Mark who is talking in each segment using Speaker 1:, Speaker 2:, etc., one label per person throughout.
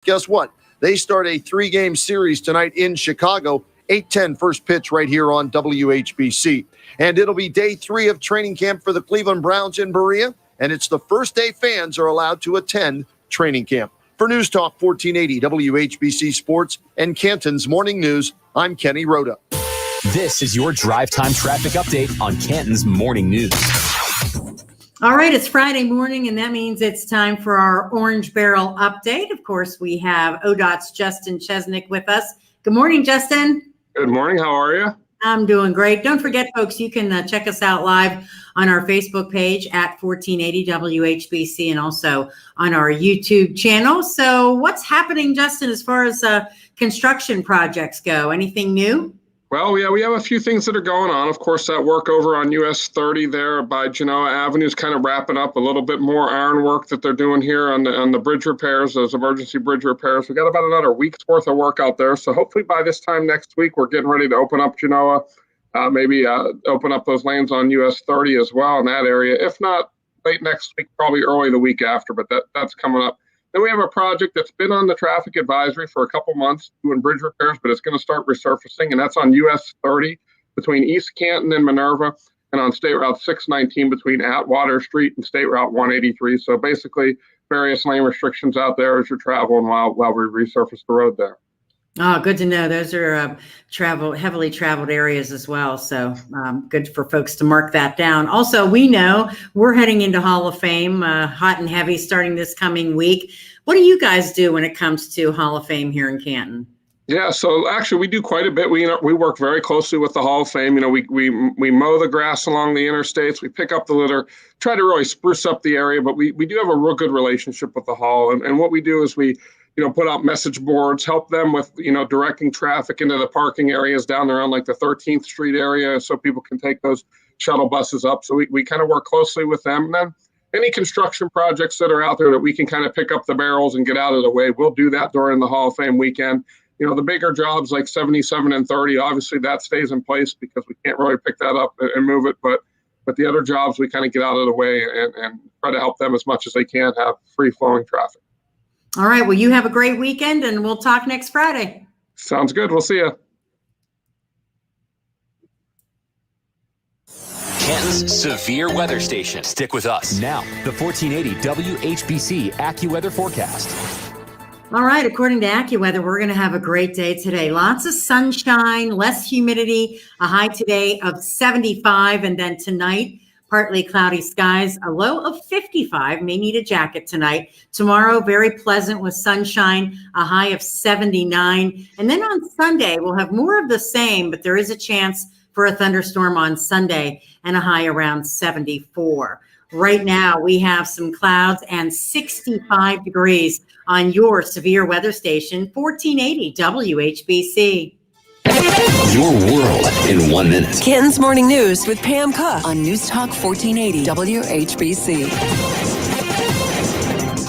Speaker 1: Guess what? They start a 3-game series tonight in Chicago, 8:10 first pitch right here on WHBC. And it'll be day 3 of training camp for the Cleveland Browns in Berea, and it's the first day fans are allowed to attend training camp. For News Talk 1480 WHBC Sports and Canton's Morning News, I'm Kenny Rhoda.
Speaker 2: This is your drive time traffic update on Canton's Morning News.
Speaker 3: All right, it's Friday morning, and that means it's time for our Orange Barrel update. Of course, we have ODOT's Justin Chesnick with us. Good morning, Justin.
Speaker 4: Good morning. How are you?
Speaker 3: I'm doing great. Don't forget, folks, you can check us out live on our Facebook page at 1480 WHBC and also on our YouTube channel. So what's happening, Justin, as far as construction projects go? Anything new?
Speaker 4: Well, yeah, we have a few things that are going on. Of course, that work over on US 30 there by Genoa Avenue is kind of wrapping up. A little bit more iron work that they're doing here on the bridge repairs, those emergency bridge repairs. We got about another week's worth of work out there. So hopefully by this time next week, we're getting ready to open up Genoa, maybe open up those lanes on US 30 as well in that area. If not late next week, probably early the week after, but that's coming up. Then we have a project that's been on the traffic advisory for a couple months doing bridge repairs, but it's going to start resurfacing, and that's on US 30 between East Canton and Minerva, and on State Route 619 between Atwater Street and State Route 183. So basically various lane restrictions out there as you're traveling while we resurface the road there.
Speaker 3: Oh, good to know. Those are heavily traveled areas as well. So good for folks to mark that down. Also, we know we're heading into Hall of Fame, hot and heavy, starting this coming week. What do you guys do when it comes to Hall of Fame here in Canton? Yeah,
Speaker 4: so actually we do quite a bit. We work very closely with the Hall of Fame. We mow the grass along the interstates. We pick up the litter, try to really spruce up the area. But we do have a real good relationship with the Hall. And what we do is we put out message boards, help them with, directing traffic into the parking areas down around like the 13th Street area so people can take those shuttle buses up. So we kind of work closely with them. And then any construction projects that are out there that we can kind of pick up the barrels and get out of the way, we'll do that during the Hall of Fame weekend. The bigger jobs like 77 and 30, obviously that stays in place because we can't really pick that up and move it. But the other jobs, we kind of get out of the way and try to help them as much as they can have free flowing traffic.
Speaker 3: All right. Well, you have a great weekend, and we'll talk next Friday.
Speaker 4: Sounds good. We'll see you.
Speaker 2: Canton's severe weather station. Stick with us. Now, the 1480 WHBC AccuWeather forecast.
Speaker 3: All right. According to AccuWeather, we're going to have a great day today. Lots of sunshine, less humidity, a high today of 75, and then tonight, partly cloudy skies, a low of 55. May need a jacket tonight. Tomorrow, very pleasant with sunshine, a high of 79. And then on Sunday, we'll have more of the same, but there is a chance for a thunderstorm on Sunday and a high around 74. Right now, we have some clouds and 65 degrees on your severe weather station, 1480 WHBC.
Speaker 2: Your world in 1 minute.
Speaker 5: Canton's Morning News with Pam Cook on News Talk 1480 WHBC.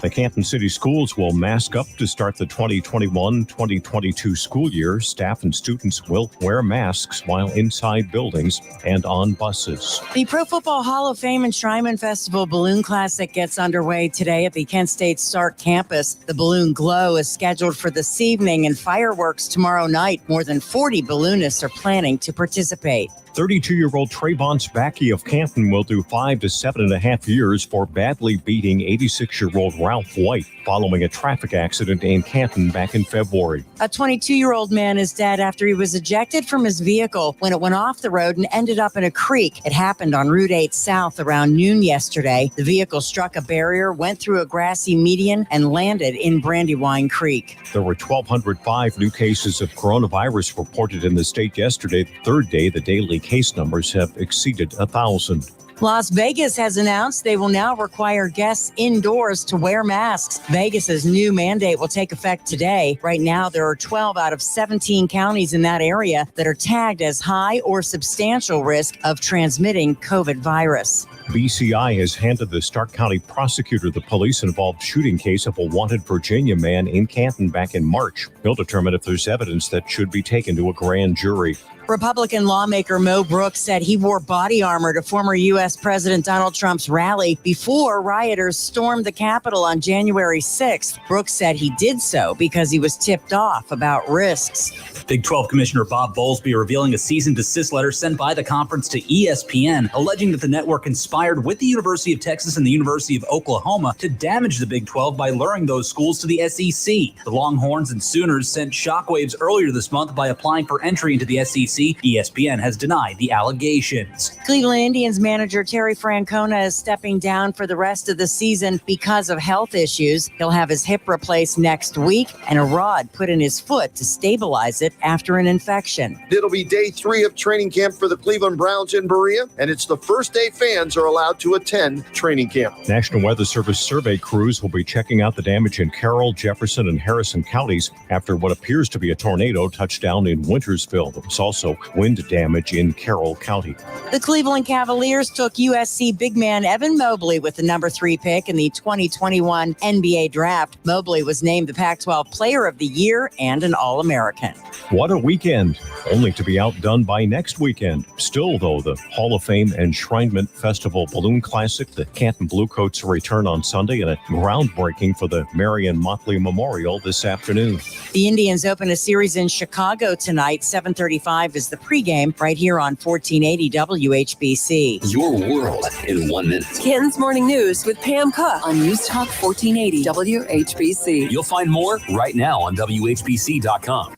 Speaker 6: The Canton City Schools will mask up to start the 2021-2022 school year. Staff and students will wear masks while inside buildings and on buses.
Speaker 7: The Pro Football Hall of Fame Enshrinement Festival Balloon Classic gets underway today at the Kent State Stark campus. The Balloon Glow is scheduled for this evening and fireworks tomorrow night. More than 40 balloonists are planning to participate.
Speaker 6: 32-year-old Trayvon Spacky of Canton will do 5 to 7.5 years for badly beating 86-year-old Ralph White following a traffic accident in Canton back in February.
Speaker 7: A 22-year-old man is dead after he was ejected from his vehicle when it went off the road and ended up in a creek. It happened on Route 8 South around noon yesterday. The vehicle struck a barrier, went through a grassy median, and landed in Brandywine Creek.
Speaker 6: There were 1,205 new cases of coronavirus reported in the state yesterday. The third day, the daily case numbers have exceeded 1,000.
Speaker 7: Las Vegas has announced they will now require guests indoors to wear masks. Vegas's new mandate will take effect today. Right now, there are 12 out of 17 counties in that area that are tagged as high or substantial risk of transmitting COVID virus.
Speaker 6: BCI has handed the Stark County prosecutor the police-involved shooting case of a wanted Virginia man in Canton back in March. He'll determine if there's evidence that should be taken to a grand jury.
Speaker 7: Republican lawmaker Mo Brooks said he wore body armor to former U.S. President Donald Trump's rally before rioters stormed the Capitol on January 6th. Brooks said he did so because he was tipped off about risks.
Speaker 8: Big 12 Commissioner Bob Bowlesby revealing a cease and desist letter sent by the conference to ESPN, alleging that the network conspired with the University of Texas and the University of Oklahoma to damage the Big 12 by luring those schools to the SEC. The Longhorns and Sooners sent shockwaves earlier this month by applying for entry into the SEC. ESPN has denied the allegations.
Speaker 7: Cleveland Indians manager Terry Francona is stepping down for the rest of the season because of health issues. He'll have his hip replaced next week and a rod put in his foot to stabilize it after an infection.
Speaker 1: It'll be day 3 of training camp for the Cleveland Browns in Berea, and it's the first day fans are allowed to attend training camp.
Speaker 6: National Weather Service survey crews will be checking out the damage in Carroll, Jefferson, and Harrison counties after what appears to be a tornado touched down in Wintersville. There was also wind damage in Carroll County.
Speaker 7: The Cleveland Cavaliers took USC big man Evan Mobley with the number 3 pick in the 2021 NBA draft. Mobley was named the Pac-12 Player of the Year and an All-American.
Speaker 6: What a weekend, only to be outdone by next weekend. Still, though, the Hall of Fame Enshrinement Festival Balloon Classic, the Canton Bluecoats return on Sunday, and a groundbreaking for the Marion Motley Memorial this afternoon.
Speaker 7: The Indians open a series in Chicago tonight. 7:35 is the pregame right here on 1480 WHBC.
Speaker 2: Your world in 1 minute.
Speaker 5: Canton's Morning News with Pam Cook on News Talk 1480 WHBC.
Speaker 2: You'll find more right now on WHBC.com.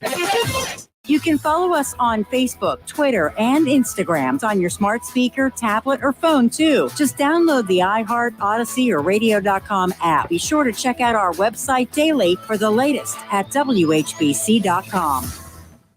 Speaker 3: You can follow us on Facebook, Twitter, and Instagram on your smart speaker, tablet, or phone, too. Just download the iHeart, Odyssey, or Radio.com app. Be sure to check out our website daily for the latest at WHBC.com.